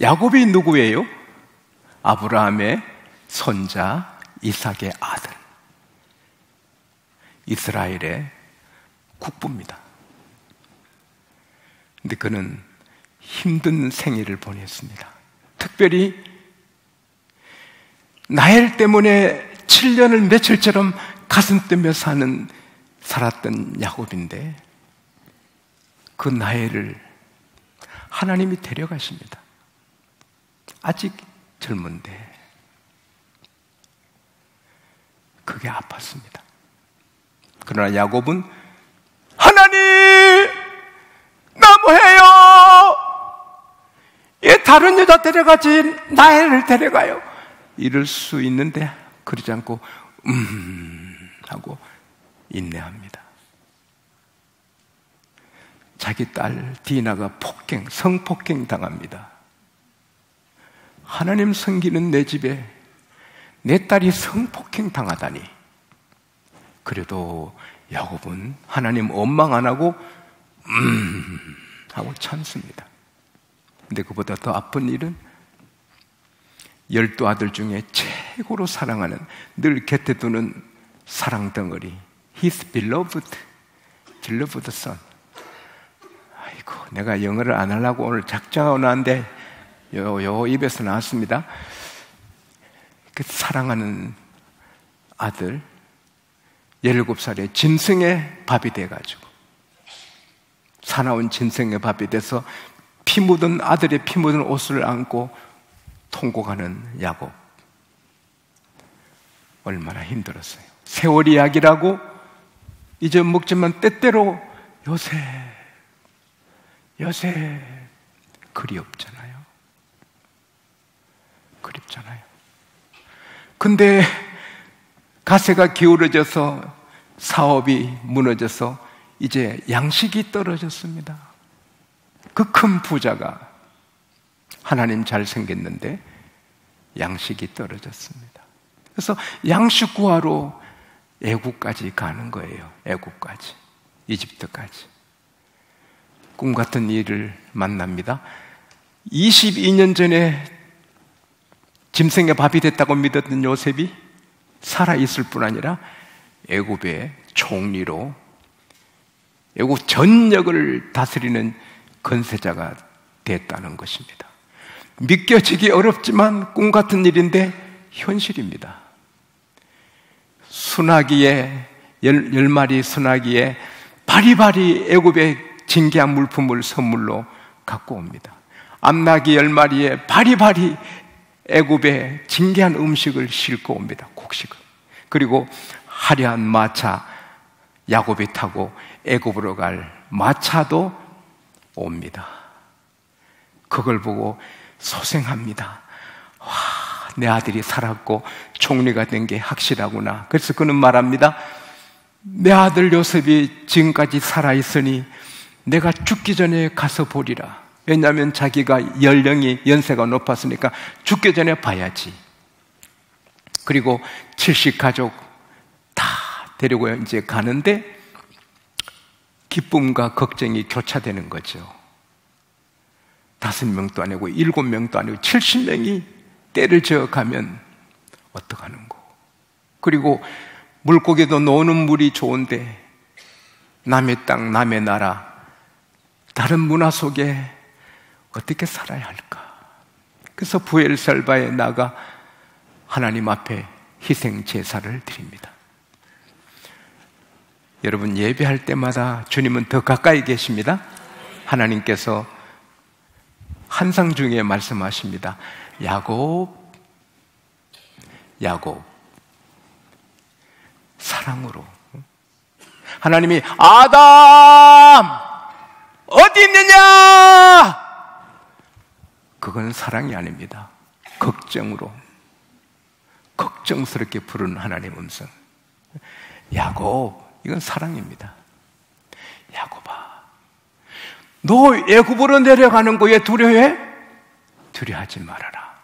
야곱이 누구예요? 아브라함의 손자 이삭의 아들, 이스라엘의 국부입니다. 근데 그는 힘든 생애를 보냈습니다. 특별히 나엘 때문에 7년을 며칠처럼 가슴 뛰며 살았던 야곱인데, 그 나엘을 하나님이 데려가십니다. 아직 젊은데. 그게 아팠습니다. 그러나 야곱은 하나님, 나 뭐해요? 얘 다른 여자 데려가지 나엘을 데려가요. 이럴 수 있는데 그러지 않고 하고 인내합니다. 자기 딸 디나가 성폭행 당합니다. 하나님 섬기는 내 집에 내 딸이 성폭행 당하다니. 그래도 야곱은 하나님 원망 안 하고 하고 참습니다. 근데 그보다 더 아픈 일은 12아들 중에 최고로 사랑하는, 늘 곁에 두는 사랑 덩어리, His beloved son. 아이고, 내가 영어를 안 하려고 오늘 작정하고 나왔는데 요 입에서 나왔습니다. 그 사랑하는 아들 17살에 짐승의 밥이 돼가지고, 사나운 짐승의 밥이 돼서 피 묻은 아들의 피 묻은 옷을 안고 통곡하는 야곱. 얼마나 힘들었어요. 세월 이야기라고 잊어먹지만 때때로 요셉 그리웠잖아요. 근데 가세가 기울어져서 사업이 무너져서 이제 양식이 떨어졌습니다. 그 큰 부자가 하나님 잘 생겼는데 양식이 떨어졌습니다. 그래서 양식 구하러 애국까지 가는 거예요. 애국까지, 이집트까지. 꿈 같은 일을 만납니다. 22년 전에 짐승의 밥이 됐다고 믿었던 요셉이 살아있을 뿐 아니라 애굽의 총리로 애굽 전역을 다스리는 건세자가 됐다는 것입니다. 믿겨지기 어렵지만 꿈 같은 일인데 현실입니다. 순하기에 10마리 순하기에 바리바리 애굽의 진귀한 물품을 선물로 갖고 옵니다. 암나귀 10마리에 바리바리 애굽의 진귀한 음식을 싣고 옵니다. 곡식을. 그리고 화려한 마차, 야곱이 타고 애굽으로 갈 마차도 옵니다. 그걸 보고 소생합니다. 와, 내 아들이 살았고 총리가 된 게 확실하구나. 그래서 그는 말합니다. 내 아들 요셉이 지금까지 살아있으니 내가 죽기 전에 가서 보리라. 왜냐하면 자기가 연세가 높았으니까 죽기 전에 봐야지. 그리고 70 가족 다 데리고 이제 가는데 기쁨과 걱정이 교차되는 거죠. 5명도 아니고 7명도 아니고 70명이 때를 저어가면 어떡하는고. 그리고 물고기도 노는 물이 좋은데 남의 땅, 남의 나라, 다른 문화 속에 어떻게 살아야 할까. 그래서 부엘살바에 나가 하나님 앞에 희생 제사를 드립니다. 여러분, 예배할 때마다 주님은 더 가까이 계십니다. 하나님께서 환상 중에 말씀하십니다. 야곱, 사랑으로. 하나님이 아담 어디 있느냐? 그건 사랑이 아닙니다. 걱정스럽게 부르는 하나님 음성. 야곱, 이건 사랑입니다. 야곱아, 너 애굽으로 내려가는 거에 두려워해? 두려워하지 말아라.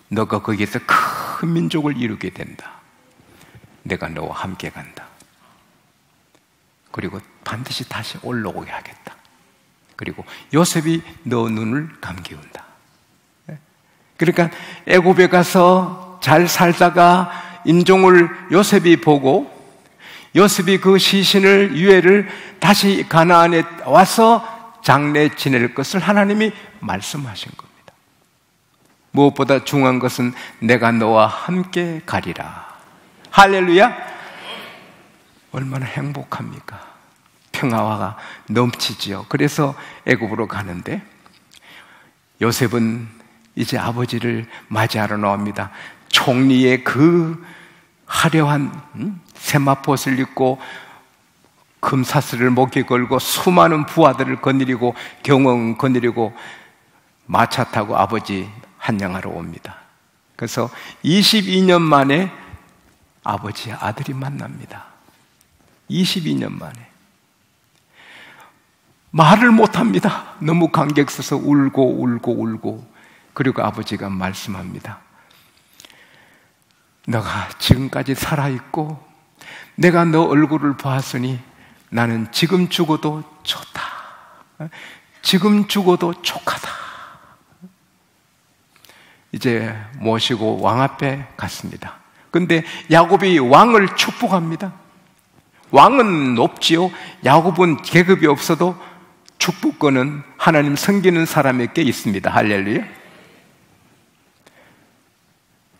너가 거기에서 큰 민족을 이루게 된다. 내가 너와 함께 간다. 그리고 반드시 다시 올라오게 하겠다. 그리고 요셉이 너 눈을 감기운다. 그러니까 애굽에 가서 잘 살다가 임종을 요셉이 보고 요셉이 그 시신을 유해를 다시 가나안에 와서 장례 지낼 것을 하나님이 말씀하신 겁니다. 무엇보다 중요한 것은 내가 너와 함께 가리라. 할렐루야. 얼마나 행복합니까? 평화가 넘치지요. 그래서 애굽으로 가는데 요셉은 이제 아버지를 맞이하러 나옵니다. 총리의 그 화려한 세마포옷을 입고 금사슬을 목에 걸고 수많은 부하들을 거느리고 경영 거느리고 마차 타고 아버지 환영하러 옵니다. 그래서 22년 만에 아버지의 아들이 만납니다. 22년 만에. 말을 못합니다. 너무 감격 써서 울고 그리고 아버지가 말씀합니다. 너가 지금까지 살아있고 내가 너 얼굴을 보았으니 나는 지금 죽어도 좋다. 지금 죽어도 족하다. 이제 모시고 왕 앞에 갔습니다. 근데 야곱이 왕을 축복합니다. 왕은 높지요. 야곱은 계급이 없어도 축복권은 하나님 섬기는 사람에게 있습니다. 할렐루야.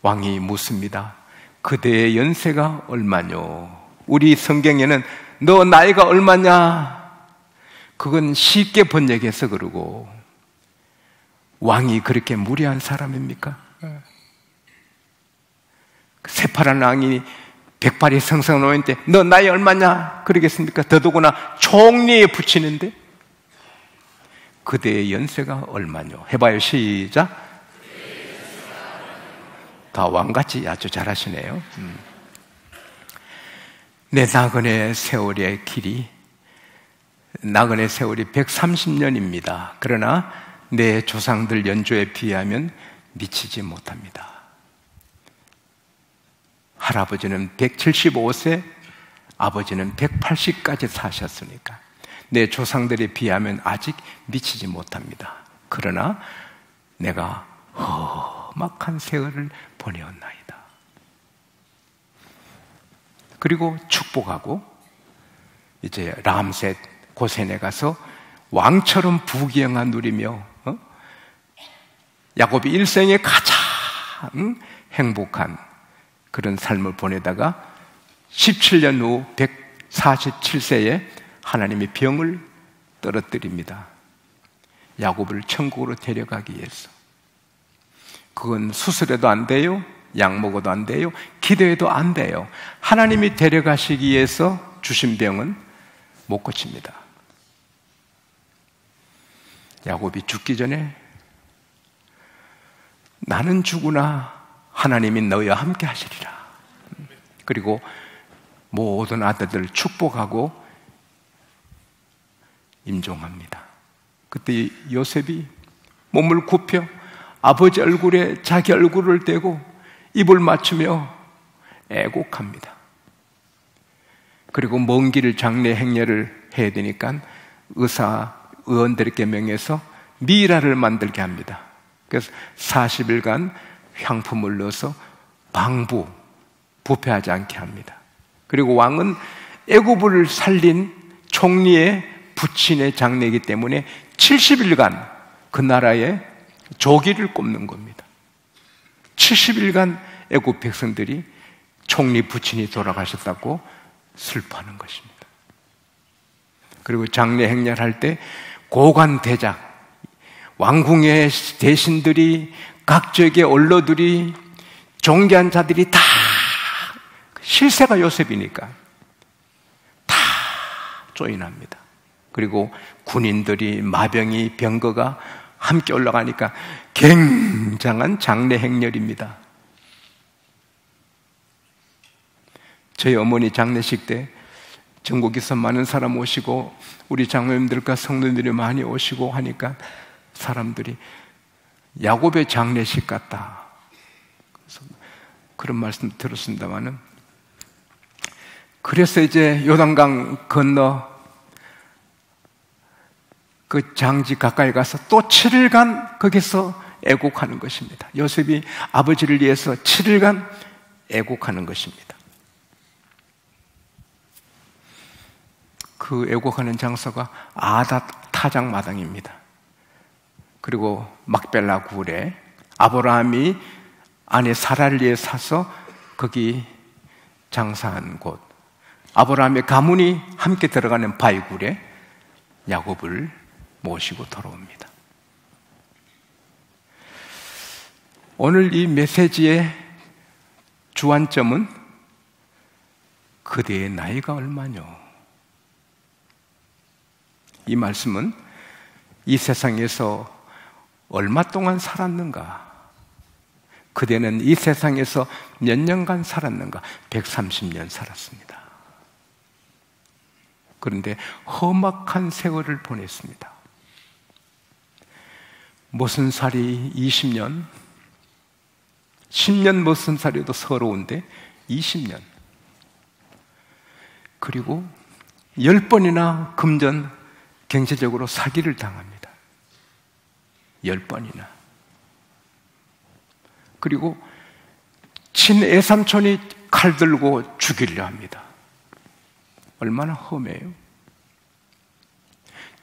왕이 묻습니다. 그대의 연세가 얼마뇨? 우리 성경에는 너 나이가 얼마냐? 그건 쉽게 번역해서 그러고 왕이 그렇게 무례한 사람입니까? 새파란 왕이 백발이 성성 놓인데 너 나이 얼마냐? 그러겠습니까? 더더구나 총리에 붙이는데 그대의 연세가 얼마뇨? 해봐요. 시작. 다 왕같이 아주 잘하시네요. 내 나그네 세월의 길이 나그네 세월이 130년입니다. 그러나 내 조상들 연조에 비하면 미치지 못합니다. 할아버지는 175세, 아버지는 180까지 사셨으니까 내 조상들에 비하면 아직 미치지 못합니다. 그러나 내가 험악한 세월을 보내었나이다. 그리고 축복하고 이제 람셋 고센에 가서 왕처럼 부귀영화 누리며 야곱이 일생에 가장 행복한 그런 삶을 보내다가 17년 후 147세에 하나님이 병을 떨어뜨립니다. 야곱을 천국으로 데려가기 위해서. 그건 수술해도 안 돼요. 약 먹어도 안 돼요. 기도해도 안 돼요. 하나님이 데려가시기 위해서 주신 병은 못 고칩니다. 야곱이 죽기 전에 나는 죽으나 하나님이 너희와 함께 하시리라. 그리고 모든 아들들을 축복하고 임종합니다. 그때 요셉이 몸을 굽혀 아버지 얼굴에 자기 얼굴을 대고 입을 맞추며 애곡합니다. 그리고 먼 길을 장례 행렬을 해야 되니까 의원들에게 명해서 미라를 만들게 합니다. 그래서 40일간 향품을 넣어서 부패하지 않게 합니다. 그리고 왕은 애굽을 살린 총리의 부친의 장례이기 때문에 70일간 그 나라의 조기를 꼽는 겁니다. 70일간 애굽 백성들이 총리 부친이 돌아가셨다고 슬퍼하는 것입니다. 그리고 장례 행렬할 때 고관 대작, 왕궁의 대신들이, 각적의 언로들이, 존귀한 자들이 다 실세가 요셉이니까 다 조인합니다. 그리고 군인들이, 마병이, 병거가 함께 올라가니까 굉장한 장례 행렬입니다. 저희 어머니 장례식 때 전국에서 많은 사람 오시고 우리 장로님들과 성도님들이 많이 오시고 하니까 사람들이 야곱의 장례식 같다. 그래서 그런 말씀 들었습니다마는, 그래서 이제 요단강 건너 그 장지 가까이 가서 또 7일간 거기서 애곡하는 것입니다. 요셉이 아버지를 위해서 7일간 애곡하는 것입니다. 그 애곡하는 장소가 아닷 타작마당입니다. 그리고 막벨라 굴에 아브라함이 아내 사라를 위해 사서 거기 장사한 곳, 아브라함의 가문이 함께 들어가는 바위굴에 야곱을 모시고 돌아옵니다. 오늘 이 메시지의 주안점은 그대의 나이가 얼마뇨? 이 말씀은 이 세상에서 얼마 동안 살았는가? 그대는 이 세상에서 몇 년간 살았는가? 130년 살았습니다. 그런데 험악한 세월을 보냈습니다. 모순살이 20년, 10년 모순살이도 서러운데 20년. 그리고 10번이나 금전 경제적으로 사기를 당합니다. 10번이나. 그리고 친애삼촌이 칼 들고 죽이려 합니다. 얼마나 험해요.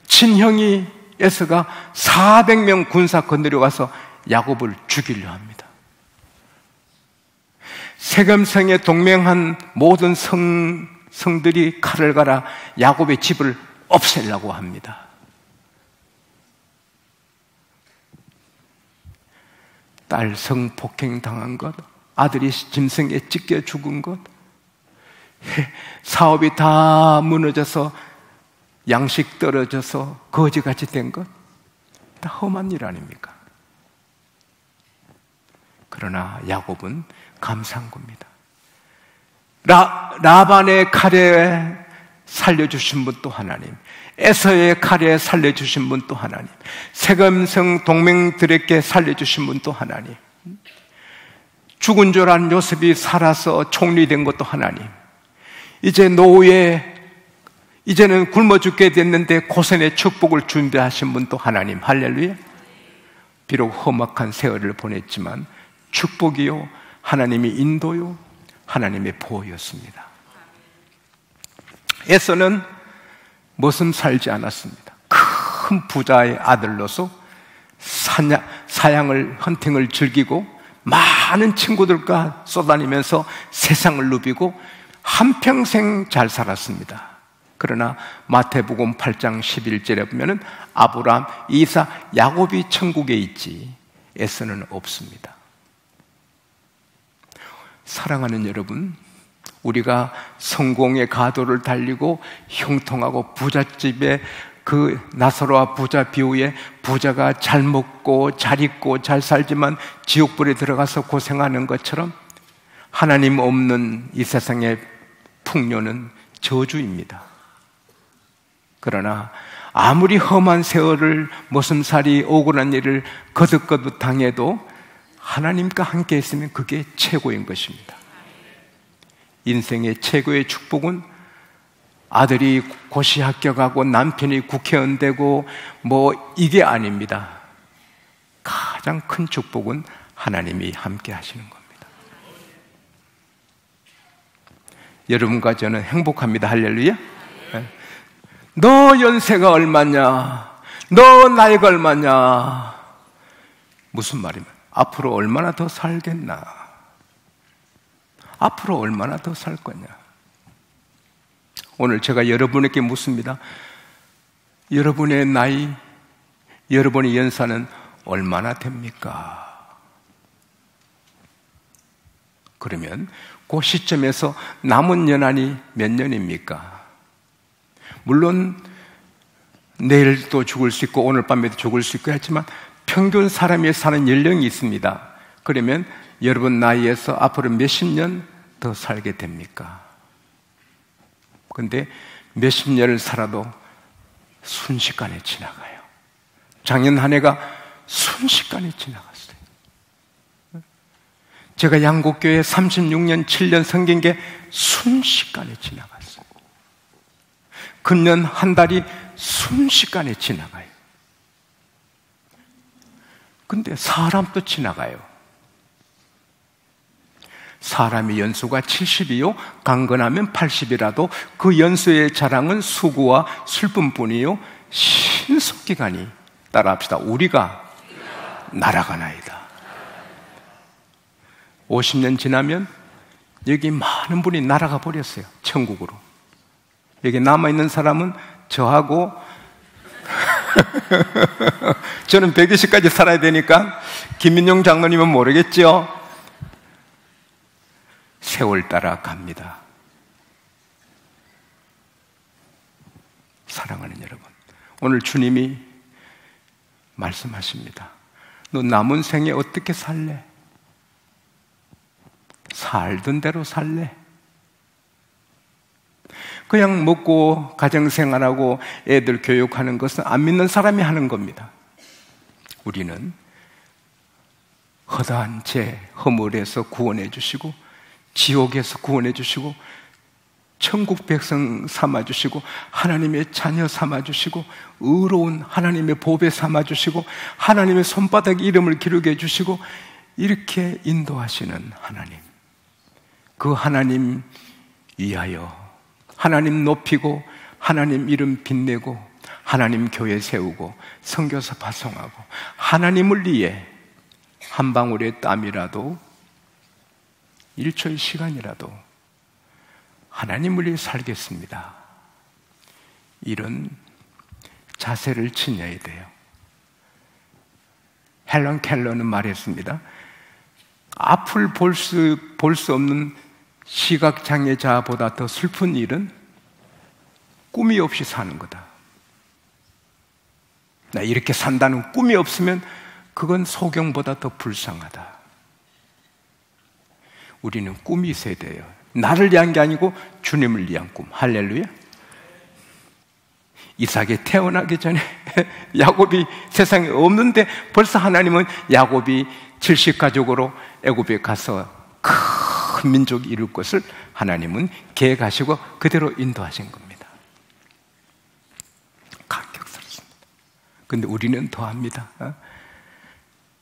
친형이 에서가 400명 군사 건드려가서 야곱을 죽이려 합니다. 세겜성에 동맹한 모든 성들이 칼을 갈아 야곱의 집을 없애려고 합니다. 딸 성폭행 당한 것, 아들이 짐승에 찢겨 죽은 것, 사업이 다 무너져서 양식 떨어져서 거지같이 된 것, 다 험한 일 아닙니까? 그러나 야곱은 감사한 겁니다. 라반의 칼에 살려주신 분 또 하나님, 에서의 칼에 살려주신 분 또 하나님, 세겜성 동맹들에게 살려주신 분 또 하나님, 죽은 줄 안 요셉이 살아서 총리된 것도 하나님, 이제 노후에 이제는 굶어 죽게 됐는데 고생의 축복을 준비하신 분 또 하나님, 할렐루야. 비록 험악한 세월을 보냈지만 축복이요, 하나님의 인도요, 하나님의 보호였습니다. 에서는 머슴 살지 않았습니다. 큰 부자의 아들로서 사냥을, 헌팅을 즐기고 많은 친구들과 쏘다니면서 세상을 누비고 한평생 잘 살았습니다. 그러나 마태복음 8장 11절에 보면은 아브라함, 이삭, 야곱이 천국에 있지 에서는 없습니다. 사랑하는 여러분, 우리가 성공의 가도를 달리고 형통하고 부잣집에 그 나사로와 부자 비유에 부자가 잘 먹고 잘 입고 잘 살지만 지옥불에 들어가서 고생하는 것처럼 하나님 없는 이 세상의 풍요는 저주입니다. 그러나 아무리 험한 세월을 머슴살이 억울한 일을 거듭거듭 당해도 하나님과 함께 있으면 그게 최고인 것입니다. 인생의 최고의 축복은 아들이 고시 합격하고 남편이 국회의원 되고 뭐 이게 아닙니다. 가장 큰 축복은 하나님이 함께 하시는 겁니다. 여러분과 저는 행복합니다. 할렐루야. 너 연세가 얼마냐? 너 나이가 얼마냐? 무슨 말이면 앞으로 얼마나 더 살겠나? 앞으로 얼마나 더 살 거냐? 오늘 제가 여러분에게 묻습니다. 여러분의 나이, 여러분의 연사는 얼마나 됩니까? 그러면 그 시점에서 남은 연한이 몇 년입니까? 물론 내일도 죽을 수 있고 오늘 밤에도 죽을 수 있고 하지만 평균 사람이 사는 연령이 있습니다. 그러면 여러분 나이에서 앞으로 몇십 년 더 살게 됩니까? 그런데 몇십 년을 살아도 순식간에 지나가요. 작년 한 해가 순식간에 지나갔어요. 제가 양곡교회 36년 7년 섬긴 게 순식간에 지나갔어요. 금년 한 달이 순식간에 지나가요. 근데 사람도 지나가요. 사람의 연수가 70이요 강건하면 80이라도 그 연수의 자랑은 수고와 슬픔뿐이요 신속기간이, 따라합시다, 우리가 날아가나이다. 50년 지나면 여기 많은 분이 날아가 버렸어요. 천국으로. 여기 남아있는 사람은 저하고 저는 120까지 살아야 되니까 김민용 장로님은 모르겠죠. 세월 따라 갑니다. 사랑하는 여러분, 오늘 주님이 말씀하십니다. 너 남은 생에 어떻게 살래? 살던 대로 살래? 그냥 먹고 가정생활하고 애들 교육하는 것은 안 믿는 사람이 하는 겁니다. 우리는 허다한 죄, 허물에서 구원해 주시고 지옥에서 구원해 주시고 천국 백성 삼아 주시고 하나님의 자녀 삼아 주시고 의로운 하나님의 보배 삼아 주시고 하나님의 손바닥에 이름을 기록해 주시고 이렇게 인도하시는 하나님, 그 하나님 위하여 하나님 높이고 하나님 이름 빛내고 하나님 교회 세우고 선교사 파송하고 하나님을 위해 한 방울의 땀이라도 1초의 시간이라도 하나님을 위해 살겠습니다. 이런 자세를 지녀야 돼요. 헬런 켈러는 말했습니다. 앞을 볼 수 없는 시각장애자보다 더 슬픈 일은 꿈이 없이 사는 거다. 나 이렇게 산다는 꿈이 없으면 그건 소경보다 더 불쌍하다. 우리는 꿈이 있어야 돼요. 나를 위한 게 아니고 주님을 위한 꿈. 할렐루야. 이삭이 태어나기 전에 야곱이 세상에 없는데 벌써 하나님은 야곱이 70가족으로 애굽에 가서 큰 민족이 이룰 것을 하나님은 계획하시고 그대로 인도하신 겁니다. 감격스럽습니다. 그런데 우리는 더합니다.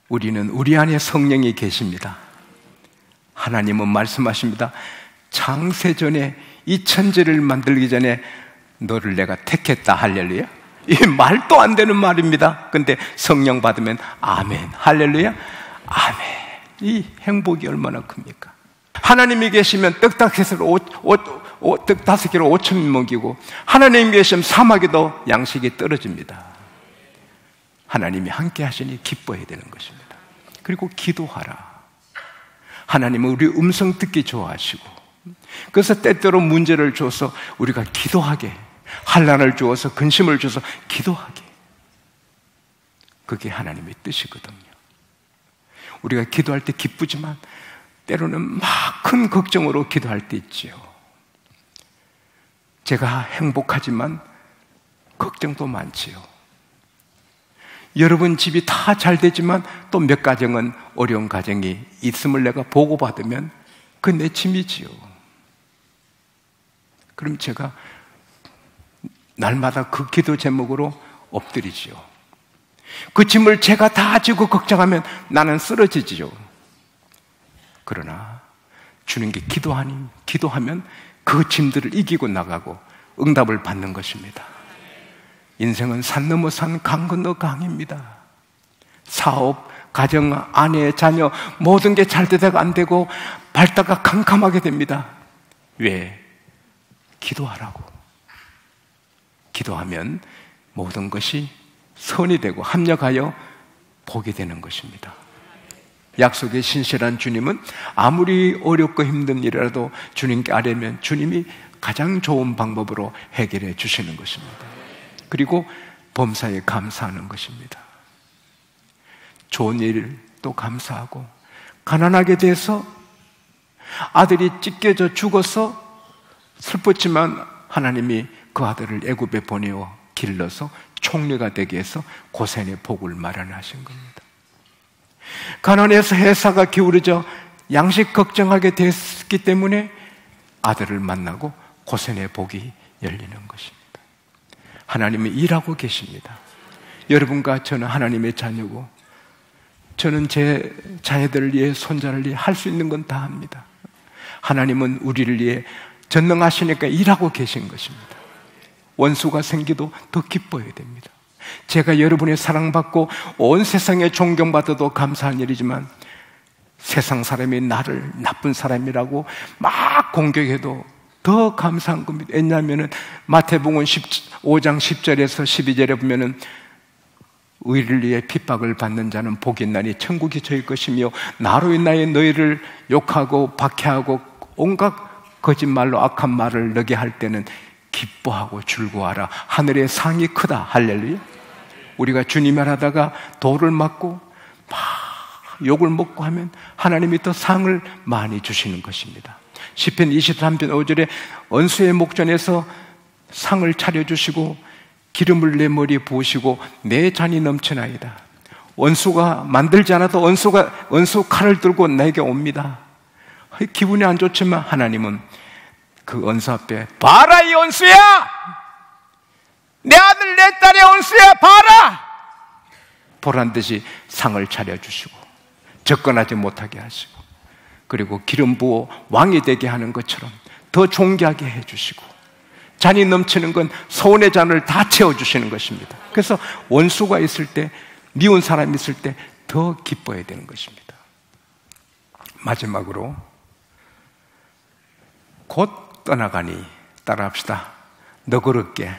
우리는 우리 안에 성령이 계십니다. 하나님은 말씀하십니다. 창세전에 이 천지를 만들기 전에 너를 내가 택했다. 할렐루야. 이 말도 안 되는 말입니다. 근데 성령 받으면 아멘. 할렐루야. 아멘. 이 행복이 얼마나 큽니까? 하나님이 계시면 떡 5개로 5천 먹이고 하나님이 계시면 사막에도 양식이 떨어집니다. 하나님이 함께 하시니 기뻐해야 되는 것입니다. 그리고 기도하라. 하나님은 우리 음성 듣기 좋아하시고 그래서 때때로 문제를 줘서 우리가 기도하게, 환난을 주어서 근심을 줘서 기도하게, 그게 하나님의 뜻이거든요. 우리가 기도할 때 기쁘지만 때로는 막 큰 걱정으로 기도할 때 있지요. 제가 행복하지만 걱정도 많지요. 여러분 집이 다 잘 되지만 또 몇 가정은 어려운 가정이 있음을 내가 보고받으면 그 내 짐이지요. 그럼 제가 날마다 그 기도 제목으로 엎드리지요. 그 짐을 제가 다 지고 걱정하면 나는 쓰러지지요. 그러나 주님께 기도하면 그 짐들을 이기고 나가고 응답을 받는 것입니다. 인생은 산 넘어 산, 강 건너 강입니다. 사업, 가정, 아내, 자녀 모든 게 잘 되다가 안 되고 밟다가 캄캄하게 됩니다. 왜? 기도하라고. 기도하면 모든 것이 선이 되고 합력하여 복이 되는 것입니다. 약속의 신실한 주님은 아무리 어렵고 힘든 일이라도 주님께 아뢰면 주님이 가장 좋은 방법으로 해결해 주시는 것입니다. 그리고 범사에 감사하는 것입니다. 좋은 일도 감사하고, 가난하게 돼서 아들이 찢겨져 죽어서 슬펐지만 하나님이 그 아들을 애굽에 보내어 길러서 총리가 되게 해서 고센의 복을 마련하신 겁니다. 가난해서 회사가 기울어져 양식 걱정하게 됐기 때문에 아들을 만나고 고센의 복이 열리는 것입니다. 하나님은 일하고 계십니다. 여러분과 저는 하나님의 자녀고 저는 제 자녀들을 위해, 손자를 위해 할 수 있는 건 다 합니다. 하나님은 우리를 위해 전능하시니까 일하고 계신 것입니다. 원수가 생기도 더 기뻐해야 됩니다. 제가 여러분의 사랑받고 온 세상에 존경받아도 감사한 일이지만, 세상 사람이 나를 나쁜 사람이라고 막 공격해도 더 감사한 겁니다. 왜냐하면 마태복음 5장 10절에서 12절에 보면은 의를 위해 핍박을 받는 자는 복이 있나니 천국이 저희 것이며, 나로 인하여 너희를 욕하고 박해하고 온갖 거짓말로 악한 말을 너게 할 때는 기뻐하고 즐거워하라. 하늘의 상이 크다. 할렐루야. 우리가 주님을 하다가 돌을 맞고 막 욕을 먹고 하면 하나님이 또 상을 많이 주시는 것입니다. 시편 23편 5절에 원수의 목전에서 상을 차려주시고 기름을 내 머리에 부으시고 내 잔이 넘치나이다. 원수가 만들지 않아도 원수 칼을 들고 내게 옵니다. 기분이 안 좋지만 하나님은 그 원수 앞에, 봐라 이 원수야! 내 아들 내 딸의 원수야, 봐라! 보란 듯이 상을 차려주시고 접근하지 못하게 하시고, 그리고 기름 부어 왕이 되게 하는 것처럼 더 존귀하게 해주시고, 잔이 넘치는 건 소원의 잔을 다 채워주시는 것입니다. 그래서 원수가 있을 때, 미운 사람이 있을 때 더 기뻐해야 되는 것입니다. 마지막으로, 곧 떠나가니 따라합시다. 너그럽게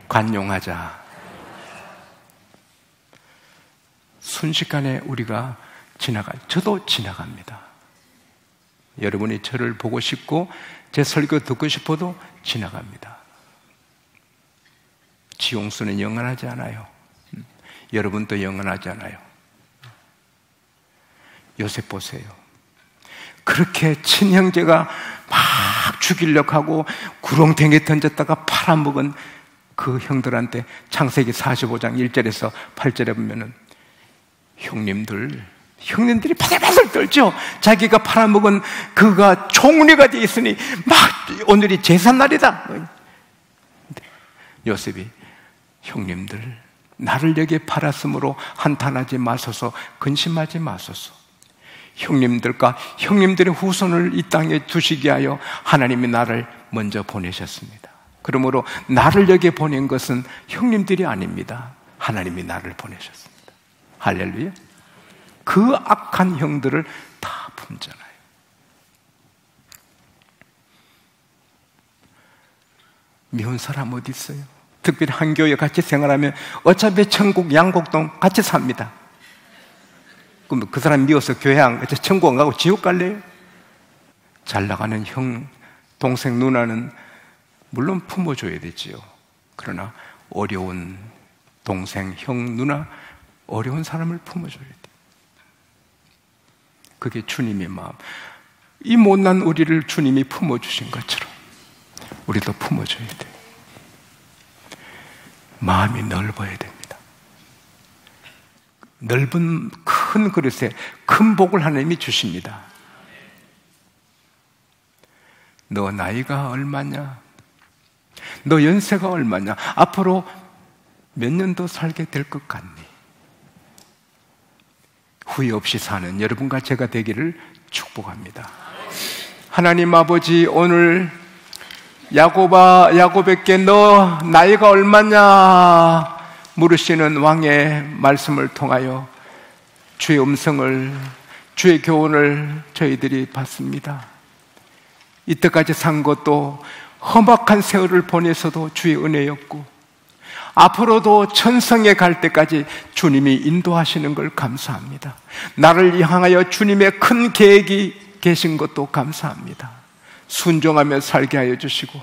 관용하자. 순식간에 우리가 저도 지나갑니다. 여러분이 저를 보고 싶고 제 설교 듣고 싶어도 지나갑니다. 지용수는 영원하지 않아요. 여러분도 영원하지 않아요. 요셉 보세요. 그렇게 친형제가 막 죽이려고 하고 구렁텅이에 던졌다가 팔아먹은 그 형들한테 창세기 45장 1절에서 8절에 보면은 형님들이 바들바들 떨죠. 자기가 팔아먹은 그가 총리가 되어 있으니 막 오늘이 제삿날이다. 요셉이, 형님들, 나를 여기에 팔았으므로 한탄하지 마소서, 근심하지 마소서. 형님들과 형님들의 후손을 이 땅에 두시게 하여 하나님이 나를 먼저 보내셨습니다. 그러므로 나를 여기에 보낸 것은 형님들이 아닙니다. 하나님이 나를 보내셨습니다. 할렐루야. 그 악한 형들을 다 품잖아요. 미운 사람 어디 있어요? 특별히 한 교회 같이 생활하면 어차피 천국 양곡동 같이 삽니다. 그럼 그 사람 미워서 교회 안 가서 천국 안 가고 지옥 갈래요? 잘 나가는 형, 동생, 누나는 물론 품어줘야 되지요. 그러나 어려운 동생, 형, 누나, 어려운 사람을 품어줘야 돼요. 그게 주님의 마음. 이 못난 우리를 주님이 품어주신 것처럼 우리도 품어줘야 돼요. 마음이 넓어야 됩니다. 넓은 큰 그릇에 큰 복을 하나님이 주십니다. 너 나이가 얼마냐? 너 연세가 얼마냐? 앞으로 몇 년 더 살게 될 것 같니? 후회 없이 사는 여러분과 제가 되기를 축복합니다. 하나님 아버지, 오늘 야곱에게 너 나이가 얼마냐 물으시는 왕의 말씀을 통하여 주의 음성을, 주의 교훈을 저희들이 받습니다. 이때까지 산 것도 험악한 세월을 보내서도 주의 은혜였고, 앞으로도 천성에 갈 때까지 주님이 인도하시는 걸 감사합니다. 나를 향하여 주님의 큰 계획이 계신 것도 감사합니다. 순종하며 살게 하여 주시고,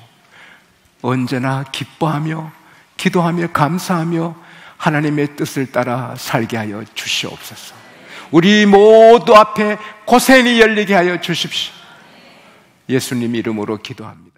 언제나 기뻐하며 기도하며 감사하며 하나님의 뜻을 따라 살게 하여 주시옵소서. 우리 모두 앞에 고센이 열리게 하여 주십시오. 예수님 이름으로 기도합니다.